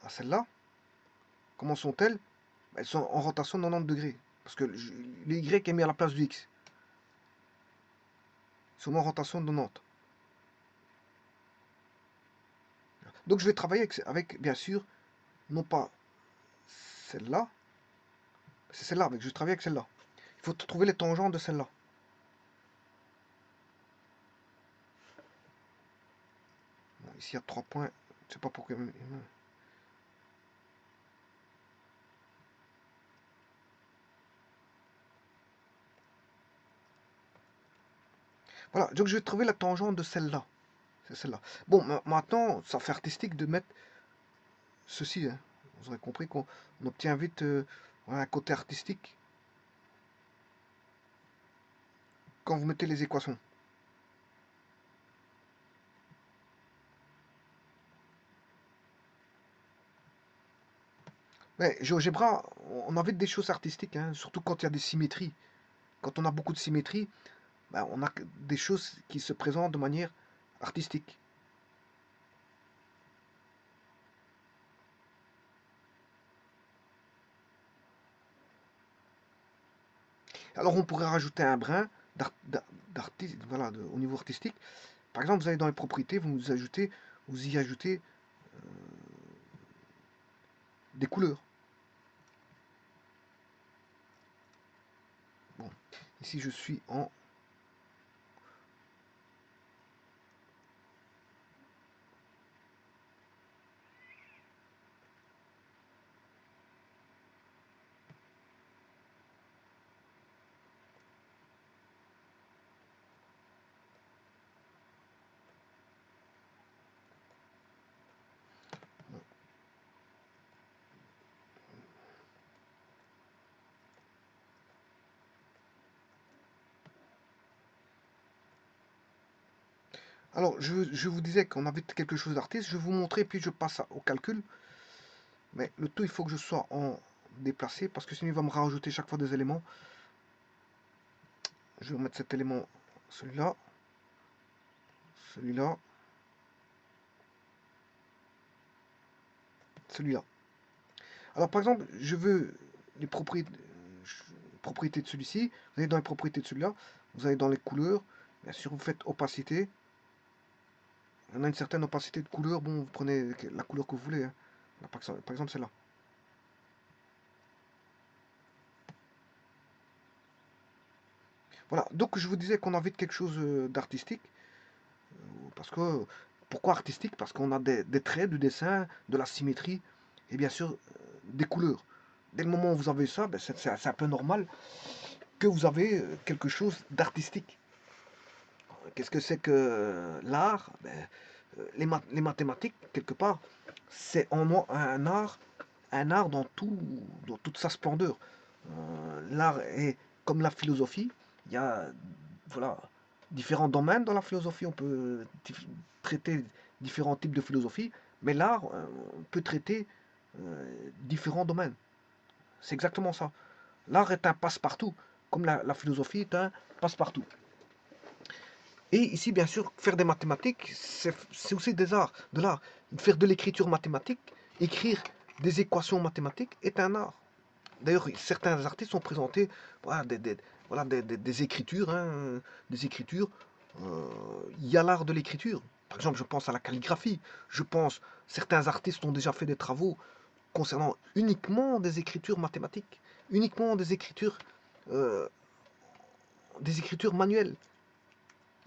à celle-là, comment sont-elles? Elles sont en rotation de 90 degrés. Parce que le y est mis à la place du x. Ils sont en rotation de 90. Donc je vais travailler avec bien sûr, non pas celle-là, C'est celle-là, je travaille avec celle-là. Il faut trouver les tangents de celle-là. Bon, ici, il y a 3 points. Je sais pas pourquoi. Voilà, donc je vais trouver la tangente de celle-là. C'est celle-là. Bon, maintenant, ça fait artistique de mettre ceci. Hein. Vous aurez compris qu'on obtient vite un côté artistique quand vous mettez les équations. Mais GeoGebra, on a vite des choses artistiques, hein, surtout quand il y a des symétries. Quand on a beaucoup de symétries, ben, on a des choses qui se présentent de manière artistique. Alors on pourrait rajouter un brin voilà, au niveau artistique. Par exemple, vous allez dans les propriétés, vous y ajoutez des couleurs. Bon, ici je suis en... Alors, je vous disais qu'on avait quelque chose d'artiste, je vais vous montrer, puis je passe au calcul. Mais le tout, il faut que je sois en déplacé, parce que sinon il va me rajouter chaque fois des éléments. Je vais remettre cet élément, celui-là, celui-là, celui-là. Alors, par exemple, je veux les propriétés de celui-ci, vous allez dans les propriétés de celui-là, vous allez dans les couleurs, bien sûr, vous faites opacité. On a une certaine opacité de couleur, bon, vous prenez la couleur que vous voulez. Hein. Par exemple, celle-là. Voilà, donc je vous disais qu'on a envie de quelque chose d'artistique. Parce que, pourquoi artistique? Parce qu'on a des traits, du dessin, de la symétrie, et bien sûr, des couleurs. Dès le moment où vous avez ça, ben, c'est un peu normal que vous avez quelque chose d'artistique. Qu'est-ce que c'est que l'art? Ben, les mathématiques, quelque part, c'est en moi un art dans toute sa splendeur. L'art est comme la philosophie. Il y a voilà, différents domaines dans la philosophie. On peut traiter différents types de philosophie, mais l'art peut traiter différents domaines. C'est exactement ça. L'art est un passe-partout, comme la philosophie est un passe-partout. Et ici, bien sûr, faire des mathématiques, c'est aussi des arts, de l'art. Faire de l'écriture mathématique, écrire des équations mathématiques est un art. D'ailleurs, certains artistes ont présenté voilà, des écritures. Hein, des écritures. Il y a l'art de l'écriture. Par exemple, je pense à la calligraphie. Je pense, certains artistes ont déjà fait des travaux concernant uniquement des écritures mathématiques, uniquement euh, des écritures manuelles.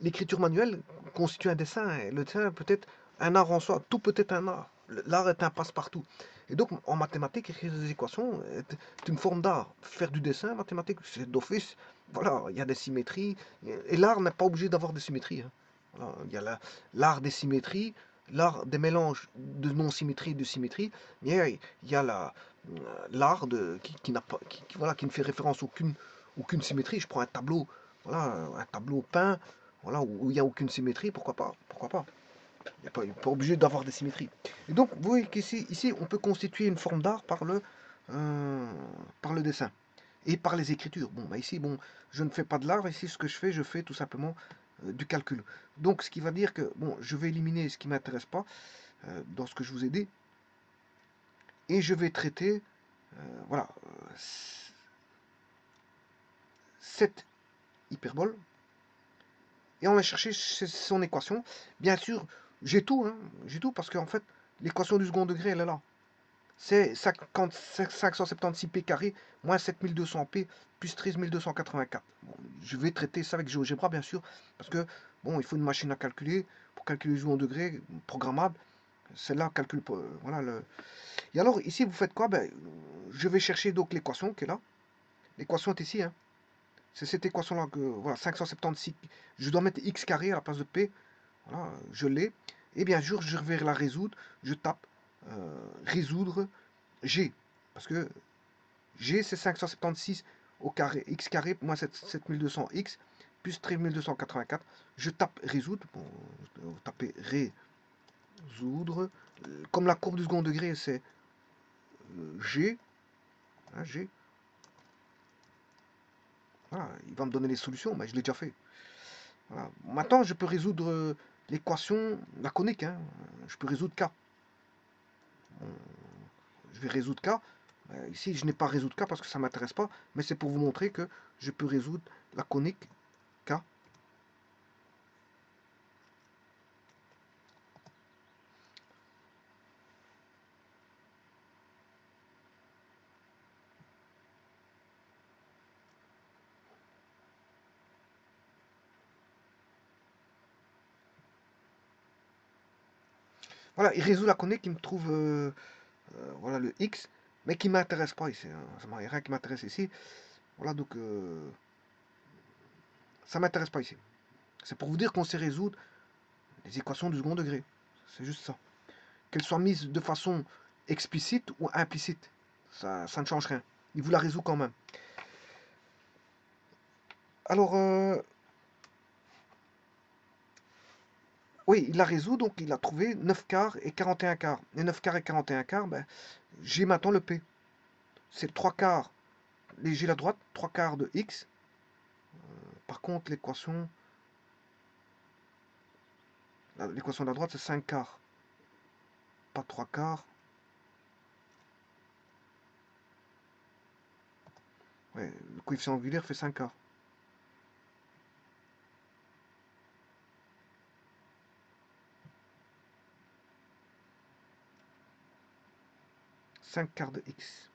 L'écriture manuelle constitue un dessin, et le dessin peut être un art en soi, tout peut être un art. L'art est un passe-partout. Et donc, en mathématiques, écrire des équations est une forme d'art. Faire du dessin mathématique, c'est d'office. Voilà, il y a des symétries. Et l'art n'est pas obligé d'avoir des symétries. Hein. Voilà, il y a l'art des symétries, l'art des mélanges de non-symétrie et de symétrie. Mais il y a l'art voilà, qui ne fait référence à aucune symétrie. Je prends un tableau, voilà, un tableau peint, voilà, où il n'y a aucune symétrie, pourquoi pas? Pourquoi pas? Il n'est pas obligé d'avoir des symétries. Et donc, vous voyez qu'ici, on peut constituer une forme d'art par le dessin et par les écritures. Bon, bah ici, bon, je ne fais pas de l'art. Ici, ce que je fais tout simplement du calcul. Donc, ce qui va dire que, bon, je vais éliminer ce qui ne m'intéresse pas dans ce que je vous ai dit. Et je vais traiter, voilà, cette hyperbole. Et on va chercher son équation. Bien sûr, j'ai tout, hein, j'ai tout parce qu'en fait, l'équation du second degré, elle est là. c'est 576 p carré moins 7200 p plus 13284. Bon, je vais traiter ça avec GeoGebra, bien sûr, parce que, bon, il faut une machine à calculer pour calculer les joues en degrés programmable. Celle-là calcule pas, voilà le. Et alors, ici, vous faites quoi? Ben, je vais chercher donc l'équation qui est là. L'équation est ici, hein. C'est cette équation-là que, voilà, 576. Je dois mettre x carré à la place de p. Voilà, je l'ai. Et bien sûr, je vais la résoudre. Je tape résoudre g. Parce que g, c'est 576 au carré, x carré, moins 7200x, plus 13284. Je tape résoudre. Bon, vous tapez résoudre. Comme la courbe du second degré, c'est g. Hein, g. Voilà, il va me donner les solutions, mais je l'ai déjà fait. Voilà. Maintenant, je peux résoudre l'équation, la conique. Hein. Je peux résoudre K. Je vais résoudre K. Ici, je n'ai pas résoudre K parce que ça ne m'intéresse pas, mais c'est pour vous montrer que je peux résoudre la conique K. Voilà, il résout la conique, il me trouve voilà, le X, mais qui ne m'intéresse pas ici. Hein. Ça m'a rien qui m'intéresse ici. Voilà, donc ça ne m'intéresse pas ici. C'est pour vous dire qu'on sait résoudre les équations du second degré. C'est juste ça. Qu'elles soient mises de façon explicite ou implicite, ça ne change rien. Il vous la résout quand même. Alors, oui, il la résout, donc il a trouvé 9 quarts et 41 quarts. Et 9 quarts et 41 quarts, ben, j'ai maintenant le P. C'est 3 quarts léger à droite, 3 quarts de X. Par contre, l'équation de la droite, c'est 5 quarts. Pas 3 quarts. Ouais, le coefficient angulaire fait 5 quarts. 5 quarts de X.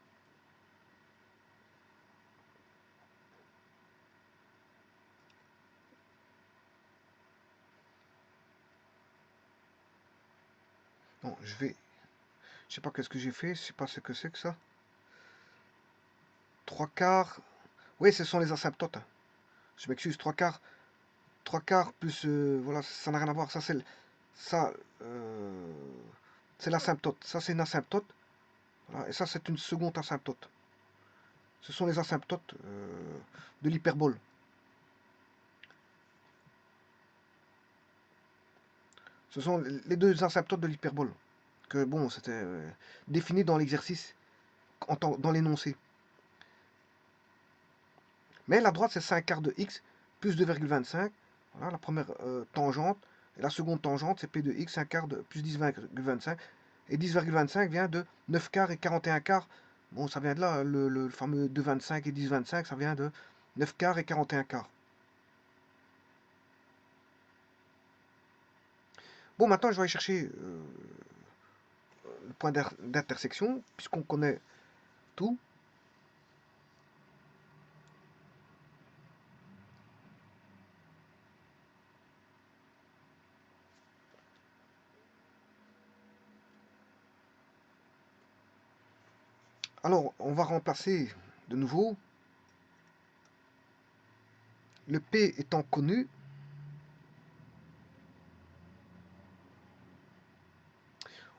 Bon, je sais pas qu'est-ce que j'ai fait, je sais pas ce que c'est que ça. 3 quarts. Oui, ce sont les asymptotes. Hein. Je m'excuse, 3 quarts. 3 quarts plus. Voilà, ça n'a rien à voir. Ça, euh, c'est l'asymptote. Ça, c'est une asymptote. Voilà, et ça, c'est une seconde asymptote. Ce sont les asymptotes de l'hyperbole. Ce sont les deux asymptotes de l'hyperbole. Que bon, c'était défini dans l'exercice, dans l'énoncé. Mais la droite, c'est 5 quarts de x plus 2,25. Voilà, la première tangente. Et la seconde tangente, c'est p de x, 5 quarts de plus 10,25. Et 10,25 vient de 9 quarts et 41 quarts. Bon, ça vient de là, le fameux 2,25 et 10,25, ça vient de 9 quarts et 41 quarts. Bon, maintenant, je vais aller chercher le point d'intersection, puisqu'on connaît tout. Alors, on va remplacer de nouveau. Le P étant connu,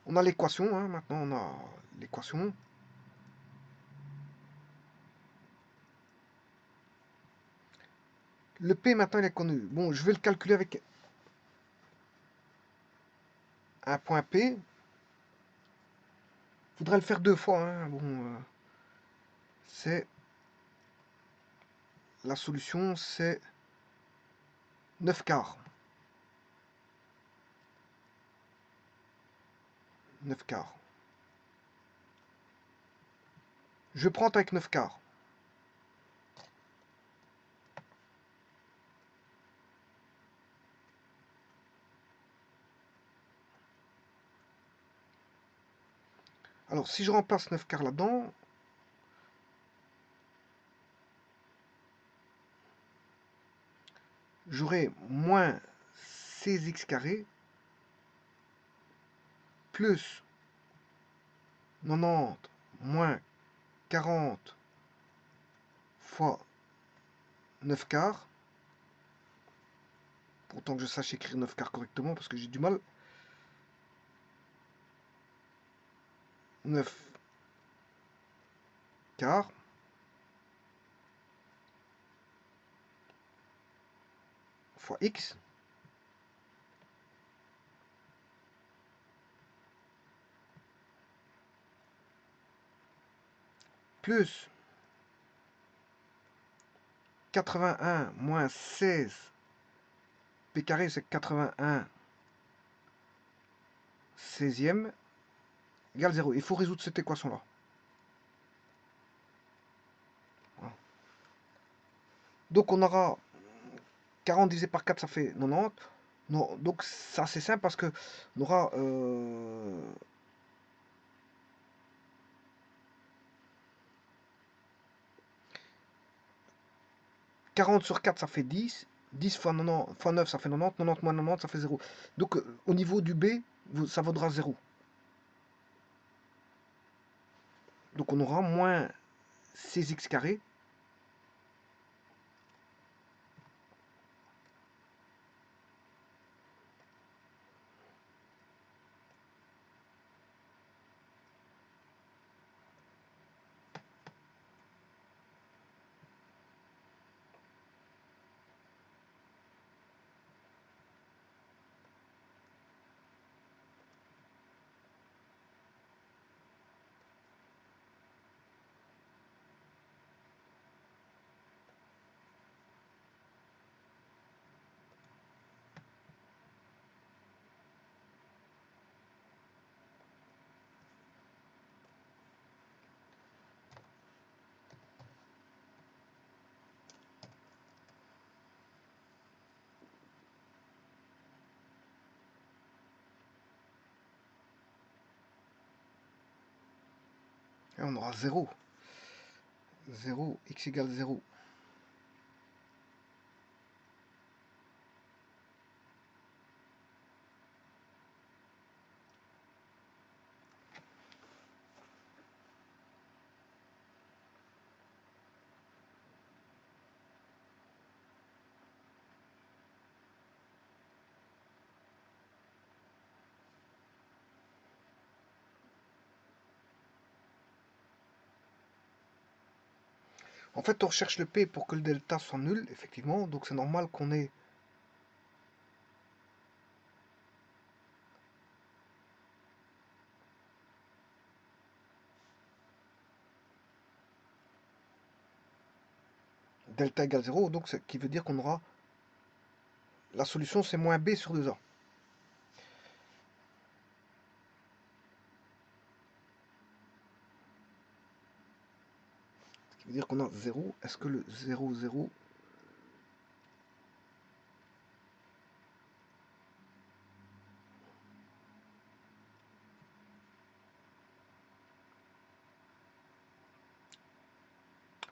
on a l'équation. Hein, maintenant, on a l'équation. Le P maintenant il est connu. Bon, je vais le calculer avec un point P. Il faudrait le faire deux fois. Hein. Bon, c'est la solution, c'est 9 quarts. 9 quarts. Je prends avec 9 quarts. Alors, si je remplace 9 quarts là-dedans, j'aurai moins 16x carré plus 90 moins 40 fois 9 quarts. Pourtant que je sache écrire 9 quarts correctement parce que j'ai du mal. 9 quarts fois x plus 81 moins 16 p carré, c'est 81 16e égale 0. Il faut résoudre cette équation-là. Voilà. Donc on aura 40 divisé par 4, ça fait 90. Non, donc ça c'est simple parce que on aura 40 sur 4, ça fait 10. 10 fois 90, fois 9, ça fait 90. 90 moins 90, ça fait 0. Donc au niveau du B, ça vaudra 0. Donc on aura moins 16x carré. Et on aura 0. 0, x égale 0. En fait, on recherche le P pour que le delta soit nul, effectivement. Donc c'est normal qu'on ait delta égale 0. Donc ce qui veut dire qu'on aura... La solution, c'est moins B sur 2A. Ce qui veut dire qu'on a 0. Est-ce que le 0, 0...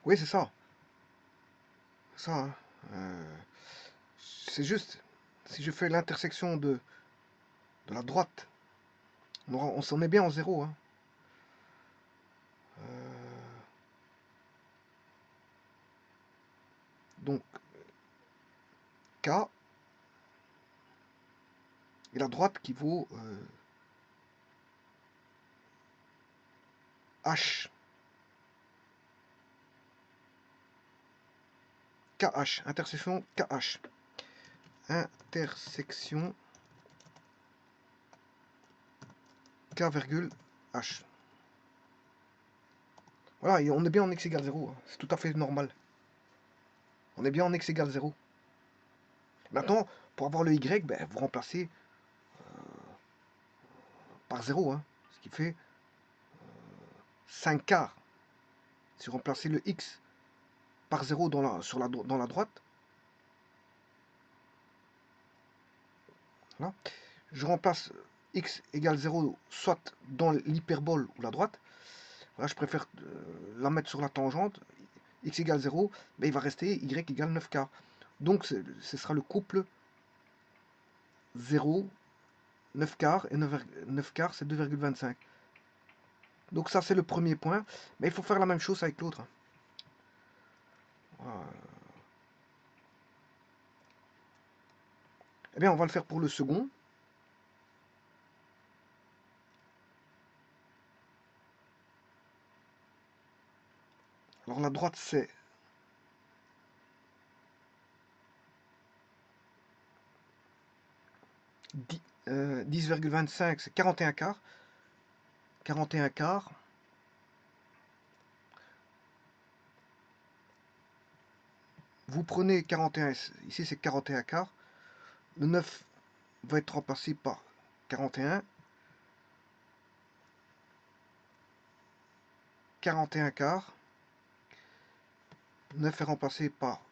Oui, c'est ça. Ça, hein. C'est juste, si je fais l'intersection de la droite, on s'en est bien en 0. Hein. Donc, K et la droite qui vaut H. KH, intersection KH. Intersection K, H. Voilà, et on est bien en x égale 0. Hein. C'est tout à fait normal. On est bien en x égale 0. Maintenant, pour avoir le y, ben, vous remplacez par 0. Hein, ce qui fait 5 quarts. Si vous remplacez le x par 0 dans la droite, voilà, je remplace x égale 0, soit dans l'hyperbole ou la droite. Voilà, je préfère la mettre sur la tangente. X égale 0, ben, il va rester y égale 9 quarts. Donc ce sera le couple 0, 9 quarts, et 9 quarts c'est 2,25. Donc ça c'est le premier point, mais il faut faire la même chose avec l'autre. Voilà. Eh bien on va le faire pour le second. Alors la droite c'est 10,25, c'est 41 quarts. 41 quarts. Vous prenez 41, ici c'est 41 quarts. Le 9 va être remplacé par 41. 41 quarts. 9 est remplacé par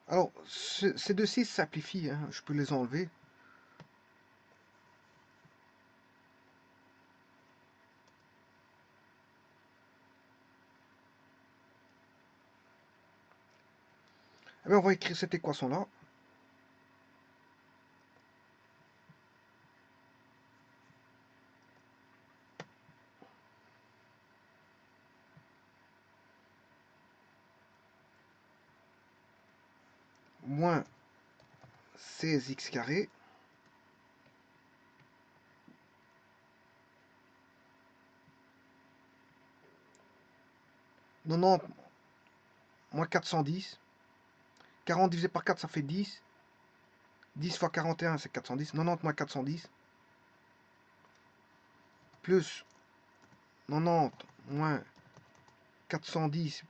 alors, ces deux 6 simplifient, hein, je peux les enlever. Eh bien, on va écrire cette équation-là. Moins 16x carré. Non, moins 410. 40 divisé par 4, ça fait 10. 10 fois 41, c'est 410. 90 moins 410. Plus 90 moins 410x.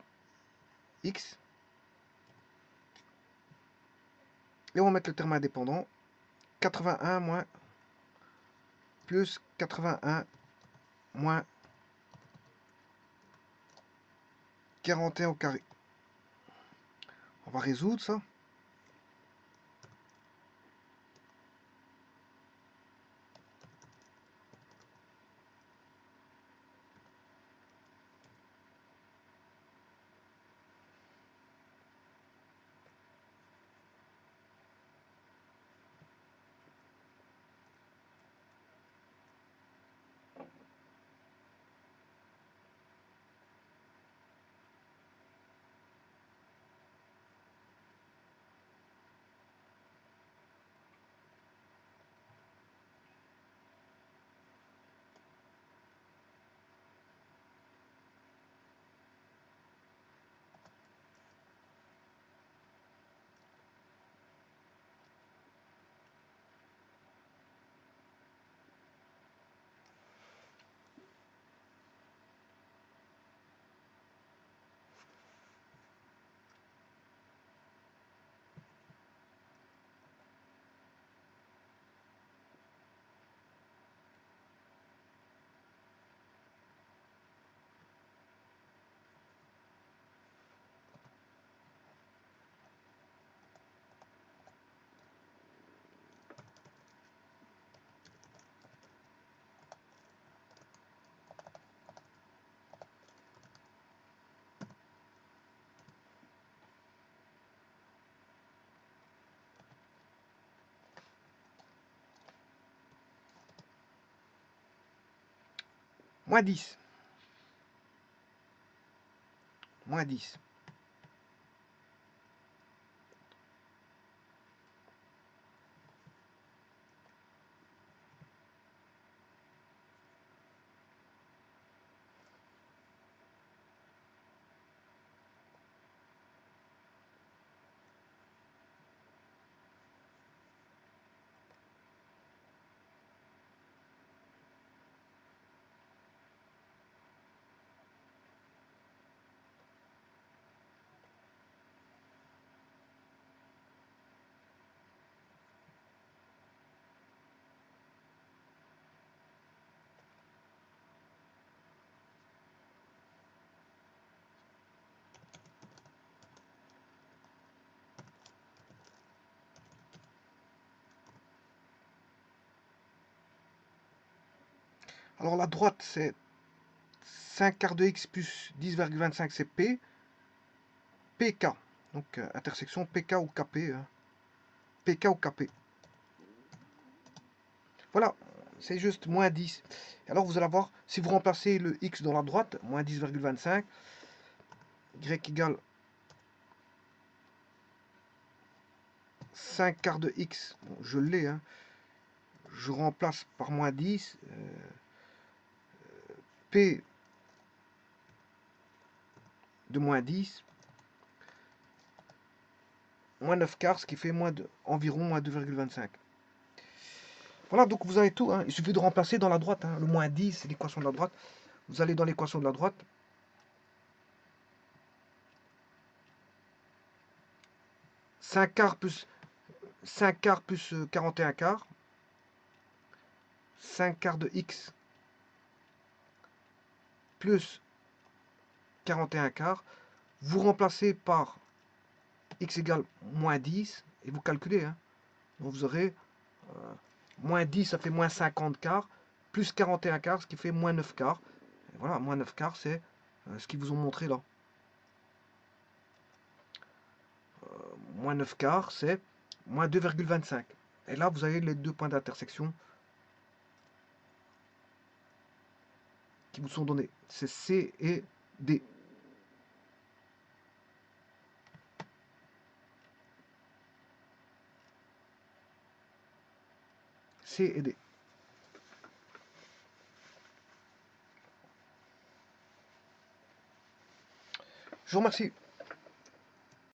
Et on va mettre le terme indépendant. 81 moins plus 81 moins 41 au carré. On va résoudre ça. Moins 10. Moins 10. Alors la droite, c'est 5 quarts de x plus 10,25, c'est P. PK. Donc intersection PK ou KP. PK ou KP. Voilà, c'est juste moins 10. Alors vous allez voir, si vous remplacez le x dans la droite, moins 10,25, y égale 5 quarts de x, bon, je l'ai, hein. Je remplace par moins 10, P de moins 10, moins 9 quarts, ce qui fait environ moins 2,25. Voilà, donc vous avez tout, hein. Il suffit de remplacer dans la droite, hein. Le moins 10, c'est l'équation de la droite. Vous allez dans l'équation de la droite. 5 quarts plus 41 quarts. 5 quarts de x plus 41 quarts. Vous remplacez par x égale moins 10 et vous calculez, hein. Donc vous aurez moins 10, ça fait moins 50 quarts, plus 41 quarts, ce qui fait moins 9 quarts. Et voilà, moins 9 quarts, c'est ce qu'ils vous ont montré là. Moins 9 quarts, c'est moins 2,25. Et là, vous avez les deux points d'intersection qui vous sont donnés. C'est C et D. C et D. Je vous remercie.